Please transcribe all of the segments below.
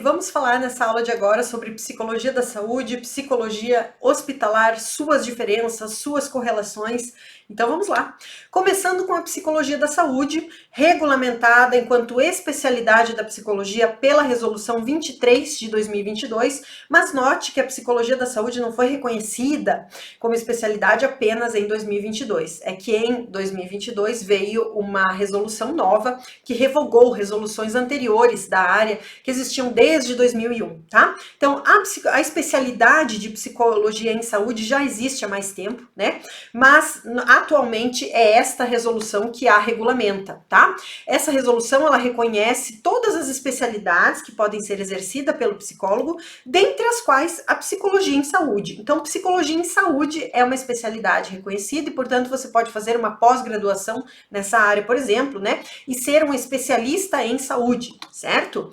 vamos falar nessa aula de agora sobre psicologia da saúde, psicologia hospitalar, suas diferenças, suas correlações. Então vamos lá. Começando com a psicologia da saúde, regulamentada enquanto especialidade da psicologia pela Resolução 23 de 2022, mas note que a psicologia da saúde não foi reconhecida como especialidade apenas em 2022. É que em 2022 veio uma resolução nova que revogou resoluções anteriores da área que existiam desde 2001, tá? Então, a especialidade de psicologia em saúde já existe há mais tempo, né? Mas, atualmente, é esta resolução que a regulamenta, tá? Essa resolução, ela reconhece todas as especialidades que podem ser exercidas pelo psicólogo, dentre as quais a psicologia em saúde. Então, psicologia em saúde é uma especialidade reconhecida e, portanto, você pode fazer uma pós-graduação nessa área, por exemplo, né? E ser um especialista em saúde, certo?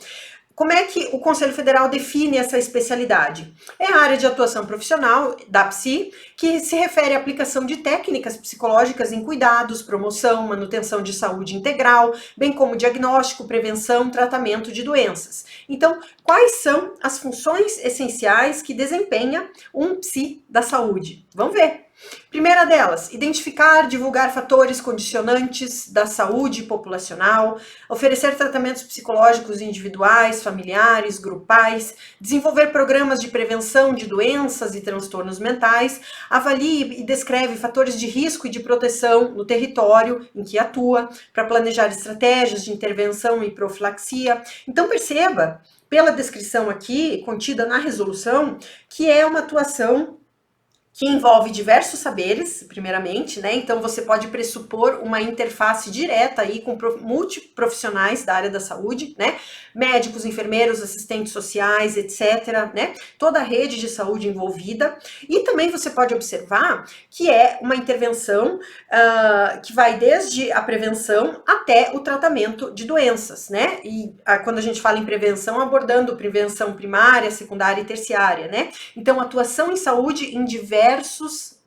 Como é que o Conselho Federal define essa especialidade? É a área de atuação profissional da PSI, que se refere à aplicação de técnicas psicológicas em cuidados, promoção, manutenção de saúde integral, bem como diagnóstico, prevenção, tratamento de doenças. Então, quais são as funções essenciais que desempenha um PSI da saúde? Vamos ver. Primeira delas, identificar, divulgar fatores condicionantes da saúde populacional, oferecer tratamentos psicológicos individuais, familiares, grupais, desenvolver programas de prevenção de doenças e transtornos mentais, avalie e descreve fatores de risco e de proteção no território em que atua, para planejar estratégias de intervenção e profilaxia. Então perceba, pela descrição aqui, contida na resolução, que é uma atuação que envolve diversos saberes, primeiramente, né? Então você pode pressupor uma interface direta aí com multiprofissionais da área da saúde, né? Médicos, enfermeiros, assistentes sociais, etc., né? Toda a rede de saúde envolvida. E também você pode observar que é uma intervenção que vai desde a prevenção até o tratamento de doenças, né? E quando a gente fala em prevenção, abordando prevenção primária, secundária e terciária, né? Então, atuação em saúde em diversos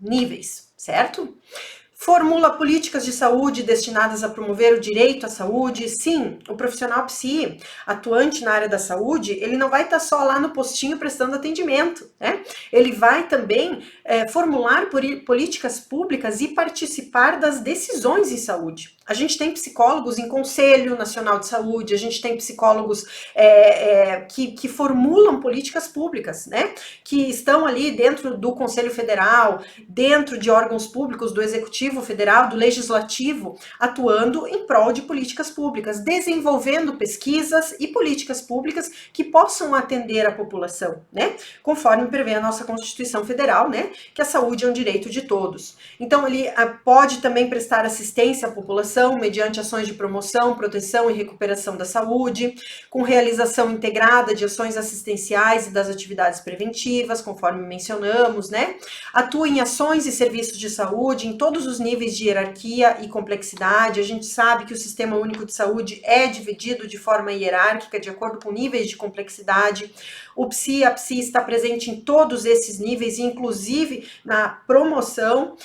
níveis, certo? Formula políticas de saúde destinadas a promover o direito à saúde. Sim, o profissional psi, atuante na área da saúde, ele não vai estar só lá no postinho prestando atendimento, né? Ele vai também formular políticas públicas e participar das decisões em saúde. A gente tem psicólogos em Conselho Nacional de Saúde, a gente tem psicólogos que formulam políticas públicas, né? Que estão ali dentro do Conselho Federal, dentro de órgãos públicos do Executivo Federal, do Legislativo, atuando em prol de políticas públicas, desenvolvendo pesquisas e políticas públicas que possam atender a população, né? Conforme prevê a nossa Constituição Federal, né? Que a saúde é um direito de todos. Então, ele pode também prestar assistência à população mediante ações de promoção, proteção e recuperação da saúde, com realização integrada de ações assistenciais e das atividades preventivas, conforme mencionamos, né? Atua em ações e serviços de saúde em todos os níveis de hierarquia e complexidade. A gente sabe que o Sistema Único de Saúde é dividido de forma hierárquica, de acordo com níveis de complexidade. A PSI está presente em todos esses níveis, inclusive na promoção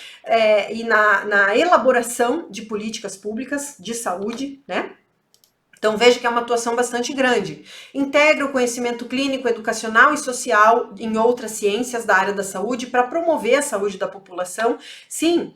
e na elaboração de políticas públicas de saúde, né? Então veja que é uma atuação bastante grande. Integra o conhecimento clínico, educacional e social em outras ciências da área da saúde para promover a saúde da população. Sim,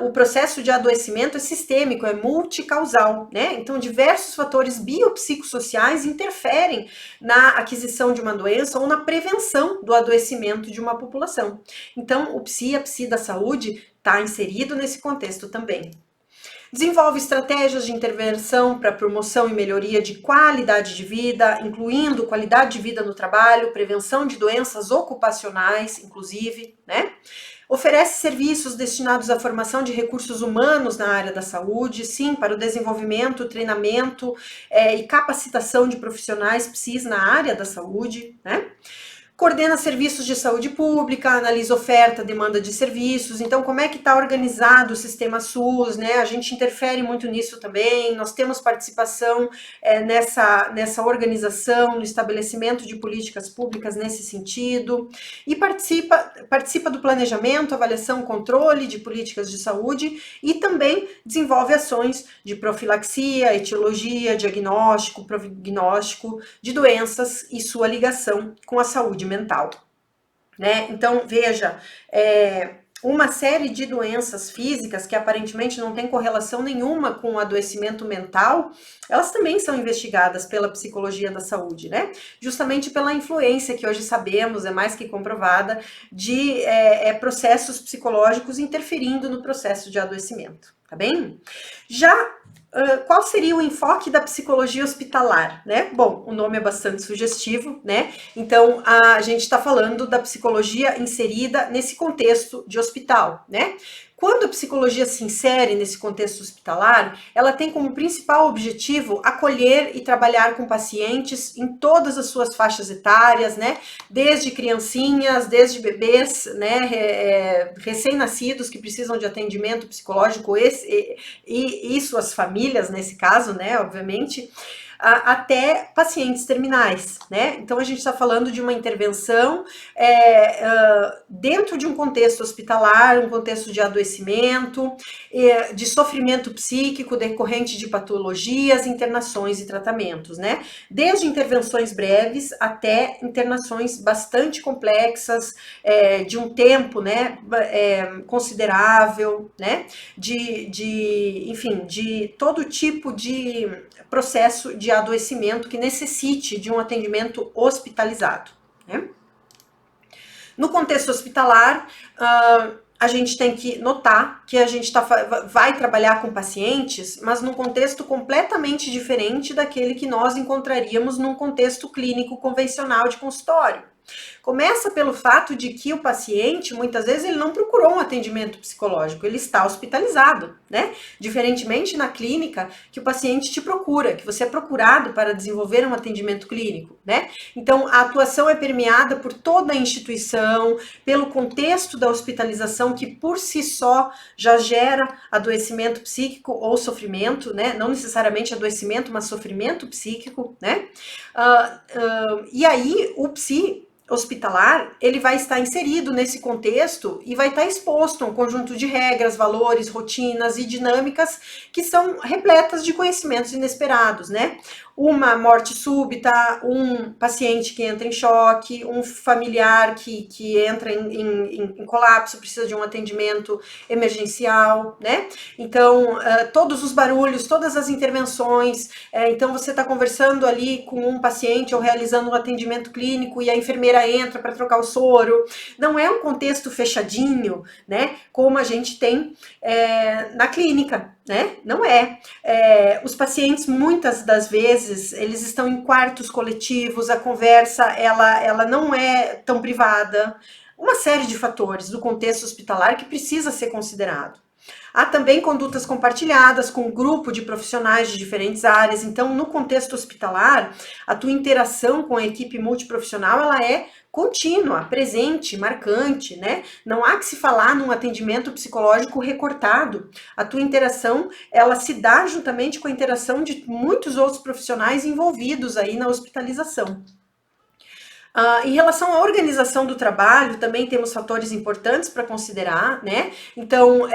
o processo de adoecimento é sistêmico, é multicausal, né? Então diversos fatores biopsicossociais interferem na aquisição de uma doença ou na prevenção do adoecimento de uma população. Então a PSI da saúde está inserido nesse contexto também. Desenvolve estratégias de intervenção para promoção e melhoria de qualidade de vida, incluindo qualidade de vida no trabalho, prevenção de doenças ocupacionais, inclusive, né? Oferece serviços destinados à formação de recursos humanos na área da saúde, sim, para o desenvolvimento, treinamento e capacitação de profissionais PSIs na área da saúde, né? coordena serviços de saúde pública, analisa oferta, demanda de serviços. Então, como é que está organizado o sistema SUS, né? A gente interfere muito nisso também. Nós temos participação nessa organização, no estabelecimento de políticas públicas nesse sentido. E participa do planejamento, avaliação, controle de políticas de saúde e também desenvolve ações de profilaxia, etiologia, diagnóstico, prognóstico de doenças e sua ligação com a saúde mental, né? Então, veja, uma série de doenças físicas que aparentemente não tem correlação nenhuma com o adoecimento mental, elas também são investigadas pela psicologia da saúde, né? Justamente pela influência que hoje sabemos, é mais que comprovada, de processos psicológicos interferindo no processo de adoecimento, tá bem? Já qual seria o enfoque da psicologia hospitalar, né? Bom, o nome é bastante sugestivo, né? Então, a gente está falando da psicologia inserida nesse contexto de hospital, né? Quando a psicologia se insere nesse contexto hospitalar, ela tem como principal objetivo acolher e trabalhar com pacientes em todas as suas faixas etárias, né? Desde criancinhas, desde bebês, né? Recém-nascidos que precisam de atendimento psicológico e suas famílias, nesse caso, né? Obviamente. Até pacientes terminais, né? Então a gente está falando de uma intervenção dentro de um contexto hospitalar, um contexto de adoecimento, de sofrimento psíquico decorrente de patologias, internações e tratamentos, né? Desde intervenções breves até internações bastante complexas, de um tempo, né, considerável, né? Enfim, de todo tipo de processo de adoecimento que necessite de um atendimento hospitalizado, né? No contexto hospitalar, a gente tem que notar que a gente vai trabalhar com pacientes, mas num contexto completamente diferente daquele que nós encontraríamos num contexto clínico convencional de consultório. Começa pelo fato de que o paciente, muitas vezes, ele não procurou um atendimento psicológico, ele está hospitalizado, né? Diferentemente na clínica, que o paciente te procura, que você é procurado para desenvolver um atendimento clínico, né? Então, a atuação é permeada por toda a instituição, pelo contexto da hospitalização, que por si só já gera adoecimento psíquico ou sofrimento, né? Não necessariamente adoecimento, mas sofrimento psíquico, né? E aí, o psi hospitalar, ele vai estar inserido nesse contexto e vai estar exposto a um conjunto de regras, valores, rotinas e dinâmicas que são repletas de conhecimentos inesperados, né? Uma morte súbita, um paciente que entra em choque, um familiar que entra em colapso, precisa de um atendimento emergencial, né? Então, todos os barulhos, todas as intervenções, então você está conversando ali com um paciente ou realizando um atendimento clínico e a enfermeira entra para trocar o soro. Não é um contexto fechadinho, né? Como a gente tem na clínica, né? Não é. Os pacientes, muitas das vezes, eles estão em quartos coletivos, a conversa, ela não é tão privada. Uma série de fatores do contexto hospitalar que precisa ser considerado. Há também condutas compartilhadas com um grupo de profissionais de diferentes áreas. Então, no contexto hospitalar, a tua interação com a equipe multiprofissional, ela é contínua, presente, marcante, né? Não há que se falar num atendimento psicológico recortado. A tua interação, ela se dá juntamente com a interação de muitos outros profissionais envolvidos aí na hospitalização. Em relação à organização do trabalho, também temos fatores importantes para considerar, né? Então,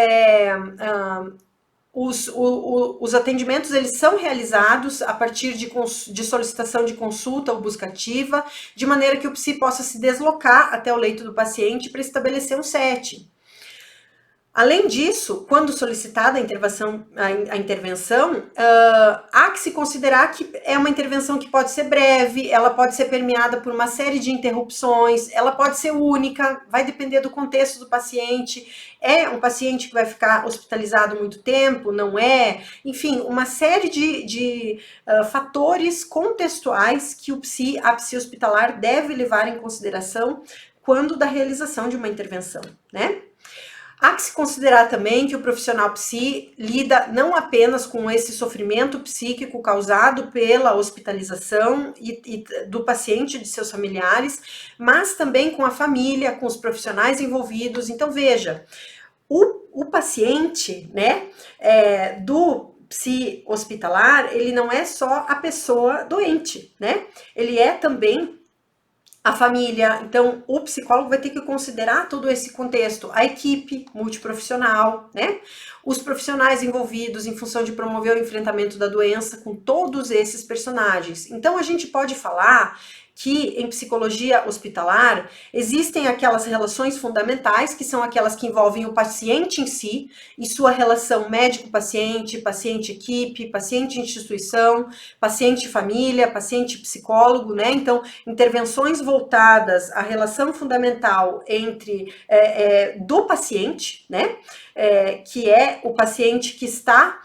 os atendimentos, eles são realizados a partir de solicitação de consulta ou busca ativa, de maneira que o psi possa se deslocar até o leito do paciente para estabelecer um setting. Além disso, quando solicitada a intervenção, há que se considerar que é uma intervenção que pode ser breve, ela pode ser permeada por uma série de interrupções, ela pode ser única, vai depender do contexto do paciente. É um paciente que vai ficar hospitalizado muito tempo? Não é? Enfim, uma série de fatores contextuais que a psi hospitalar deve levar em consideração quando da realização de uma intervenção, né? Há que se considerar também que o profissional psi lida não apenas com esse sofrimento psíquico causado pela hospitalização e do paciente e de seus familiares, mas também com a família, com os profissionais envolvidos. Então, veja, o paciente, né, do psi hospitalar, ele não é só a pessoa doente, né? Ele é também a família. Então, o psicólogo vai ter que considerar todo esse contexto, a equipe multiprofissional, né? Os profissionais envolvidos em função de promover o enfrentamento da doença com todos esses personagens. Então, a gente pode falar que em psicologia hospitalar existem aquelas relações fundamentais, que são aquelas que envolvem o paciente em si e sua relação médico-paciente, paciente-equipe, paciente-instituição, paciente-família, paciente-psicólogo, né? Então, intervenções voltadas à relação fundamental entre do paciente, né? Que é o paciente que está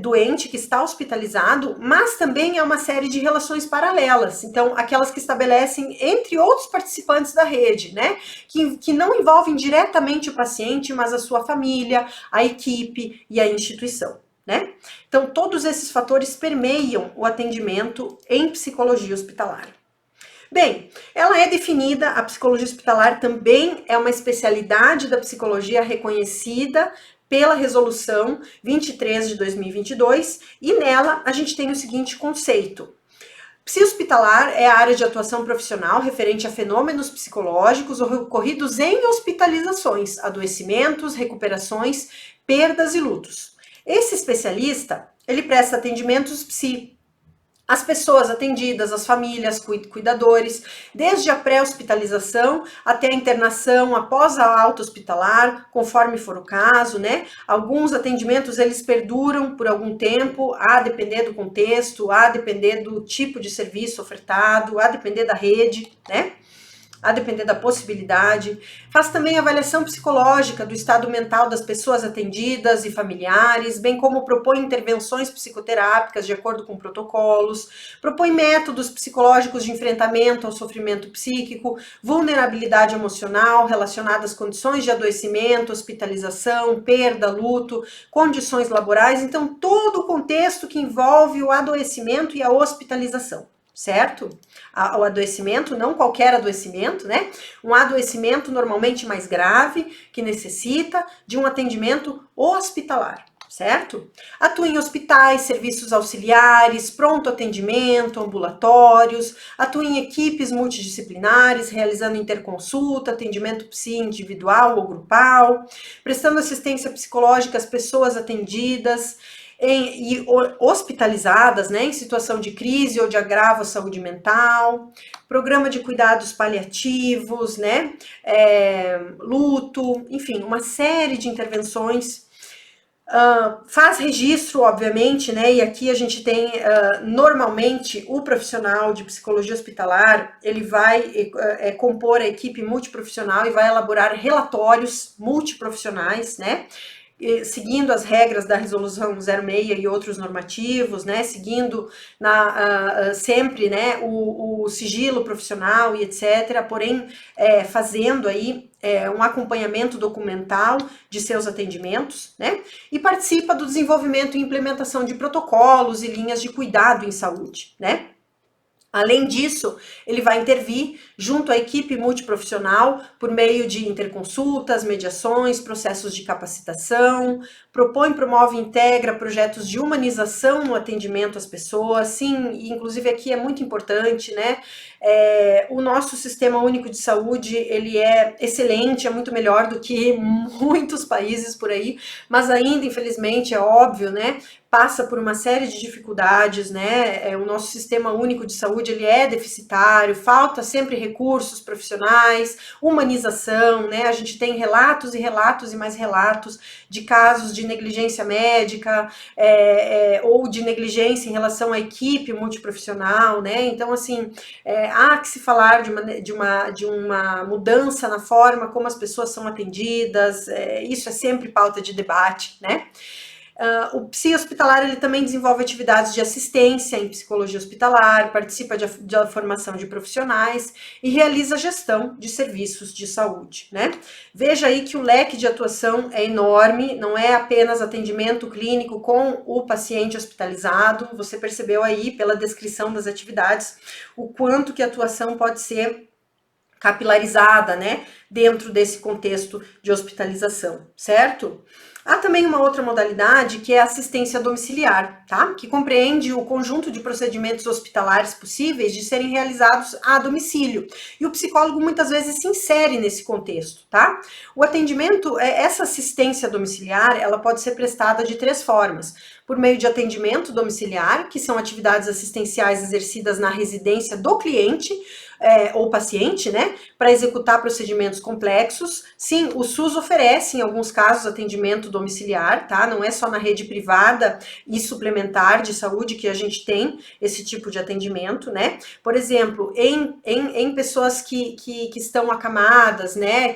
doente, que está hospitalizado, mas também é uma série de relações paralelas. Então, aquelas que estabelecem entre outros participantes da rede, né? Que não envolvem diretamente o paciente, mas a sua família, a equipe e a instituição, né? Então, todos esses fatores permeiam o atendimento em psicologia hospitalar. Bem, ela é definida, a psicologia hospitalar também é uma especialidade da psicologia reconhecida pela resolução 23 de 2022, e nela a gente tem o seguinte conceito: psi-hospitalar é a área de atuação profissional referente a fenômenos psicológicos ocorridos em hospitalizações, adoecimentos, recuperações, perdas e lutos. Esse especialista, ele presta atendimentos psi as pessoas atendidas, as famílias, cuidadores, desde a pré-hospitalização até a internação, após a alta hospitalar, conforme for o caso, né? Alguns atendimentos, eles perduram por algum tempo, a depender do contexto, a depender do tipo de serviço ofertado, a depender da rede, né? A depender da possibilidade. Faz também avaliação psicológica do estado mental das pessoas atendidas e familiares, bem como propõe intervenções psicoterápicas de acordo com protocolos, propõe métodos psicológicos de enfrentamento ao sofrimento psíquico, vulnerabilidade emocional relacionada às condições de adoecimento, hospitalização, perda, luto, condições laborais. Então, todo o contexto que envolve o adoecimento e a hospitalização. Certo? O adoecimento, não qualquer adoecimento, né? Um adoecimento normalmente mais grave, que necessita de um atendimento hospitalar, certo? Atua em hospitais, serviços auxiliares, pronto atendimento, ambulatórios, atua em equipes multidisciplinares, realizando interconsulta, atendimento psi individual ou grupal, prestando assistência psicológica às pessoas atendidas, e hospitalizadas, né, em situação de crise ou de agravo à saúde mental, programa de cuidados paliativos, né, luto, enfim, uma série de intervenções. Faz registro, obviamente, né, e aqui a gente tem, normalmente, o profissional de psicologia hospitalar, ele vai compor a equipe multiprofissional e vai elaborar relatórios multiprofissionais, né, seguindo as regras da resolução 06 e outros normativos, né, seguindo sempre, né, o sigilo profissional e etc, porém fazendo aí um acompanhamento documental de seus atendimentos, né, e participa do desenvolvimento e implementação de protocolos e linhas de cuidado em saúde, né. Além disso, ele vai intervir junto à equipe multiprofissional por meio de interconsultas, mediações, processos de capacitação, propõe, promove e integra projetos de humanização no atendimento às pessoas. Sim, e inclusive aqui é muito importante, né? O nosso Sistema Único de Saúde, ele é excelente, é muito melhor do que muitos países por aí, mas ainda, infelizmente, é óbvio, né? Passa por uma série de dificuldades, né? O nosso Sistema Único de Saúde, ele é deficitário, falta sempre recursos profissionais, humanização, né? A gente tem relatos e relatos e mais relatos de casos de negligência médica, ou de negligência em relação à equipe multiprofissional, né? Então, assim, há que se falar de uma mudança na forma como as pessoas são atendidas, isso é sempre pauta de debate, né? O psi hospitalar ele também desenvolve atividades de assistência em psicologia hospitalar, participa da formação de profissionais e realiza gestão de serviços de saúde, né? Veja aí que o leque de atuação é enorme, não é apenas atendimento clínico com o paciente hospitalizado, você percebeu aí pela descrição das atividades o quanto que a atuação pode ser capilarizada, né, dentro desse contexto de hospitalização, certo? Há também uma outra modalidade que é a assistência domiciliar, tá? Que compreende o conjunto de procedimentos hospitalares possíveis de serem realizados a domicílio. E o psicólogo muitas vezes se insere nesse contexto, tá? O atendimento, essa assistência domiciliar, ela pode ser prestada de 3 formas. Por meio de atendimento domiciliar, que são atividades assistenciais exercidas na residência do cliente, ou paciente, né, para executar procedimentos complexos. Sim, o SUS oferece, em alguns casos, atendimento domiciliar, tá? Não é só na rede privada e suplementar de saúde que a gente tem esse tipo de atendimento, né? Por exemplo, em pessoas que estão acamadas, né,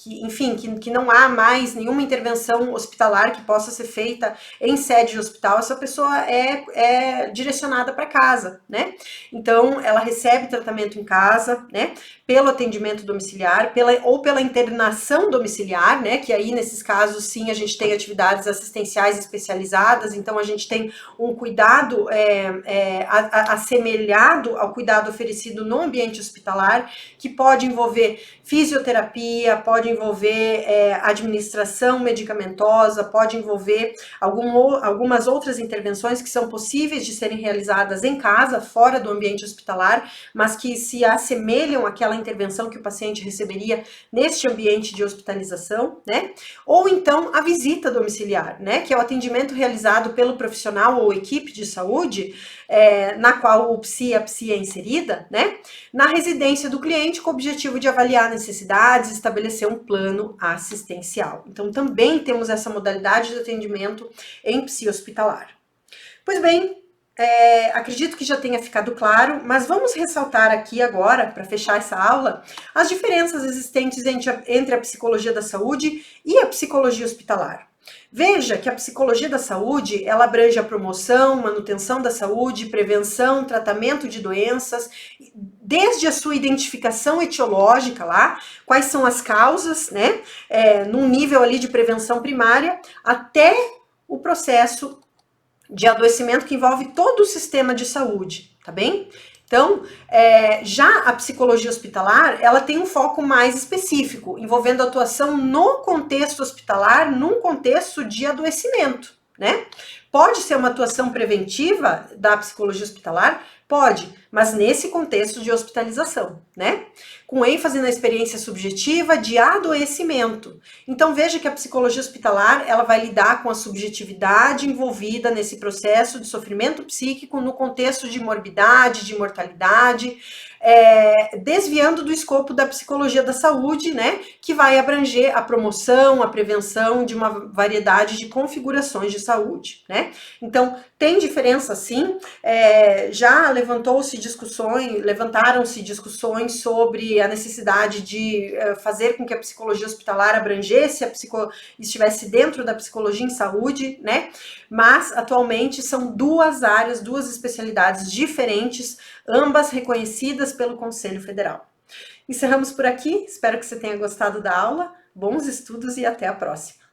enfim, que não há mais nenhuma intervenção hospitalar que possa ser feita em sede de hospital, essa pessoa é direcionada para casa, né? Então, ela recebe tratamento em casa, né, pelo atendimento domiciliar, ou pela internação domiciliar, né, que aí nesses casos sim a gente tem atividades assistenciais especializadas, então a gente tem um cuidado assemelhado ao cuidado oferecido no ambiente hospitalar, que pode envolver fisioterapia, pode envolver administração medicamentosa, pode envolver algumas outras intervenções que são possíveis de serem realizadas em casa, fora do ambiente hospitalar, mas que se assemelham àquela intervenção que o paciente receberia neste ambiente de hospitalização, né? Ou então a visita domiciliar, né? Que é o atendimento realizado pelo profissional ou equipe de saúde, na qual o psi, a psi é inserida, né? Na residência do cliente com o objetivo de avaliar necessidades, estabelecer um plano assistencial. Então também temos essa modalidade de atendimento em psi hospitalar. Pois bem, acredito que já tenha ficado claro, mas vamos ressaltar aqui agora, para fechar essa aula, as diferenças existentes entre a psicologia da saúde e a psicologia hospitalar. Veja que a psicologia da saúde, ela abrange a promoção, manutenção da saúde, prevenção, tratamento de doenças, desde a sua identificação etiológica lá, quais são as causas, né, num nível ali de prevenção primária, até o processo de adoecimento que envolve todo o sistema de saúde, tá bem? Então, já a psicologia hospitalar, ela tem um foco mais específico, envolvendo atuação no contexto hospitalar, num contexto de adoecimento, né? Pode ser uma atuação preventiva da psicologia hospitalar? Pode, mas nesse contexto de hospitalização, né? Com ênfase na experiência subjetiva de adoecimento. Então veja que a psicologia hospitalar, ela vai lidar com a subjetividade envolvida nesse processo de sofrimento psíquico no contexto de morbidade, de mortalidade, desviando do escopo da psicologia da saúde, né, que vai abranger a promoção, a prevenção de uma variedade de configurações de saúde, né? Então, tem diferença sim, já levantaram-se discussões sobre a necessidade de fazer com que a psicologia hospitalar abrangesse, estivesse dentro da psicologia em saúde, né? Mas, atualmente, são duas áreas, duas especialidades diferentes, ambas reconhecidas pelo Conselho Federal. Encerramos por aqui, espero que você tenha gostado da aula, bons estudos e até a próxima!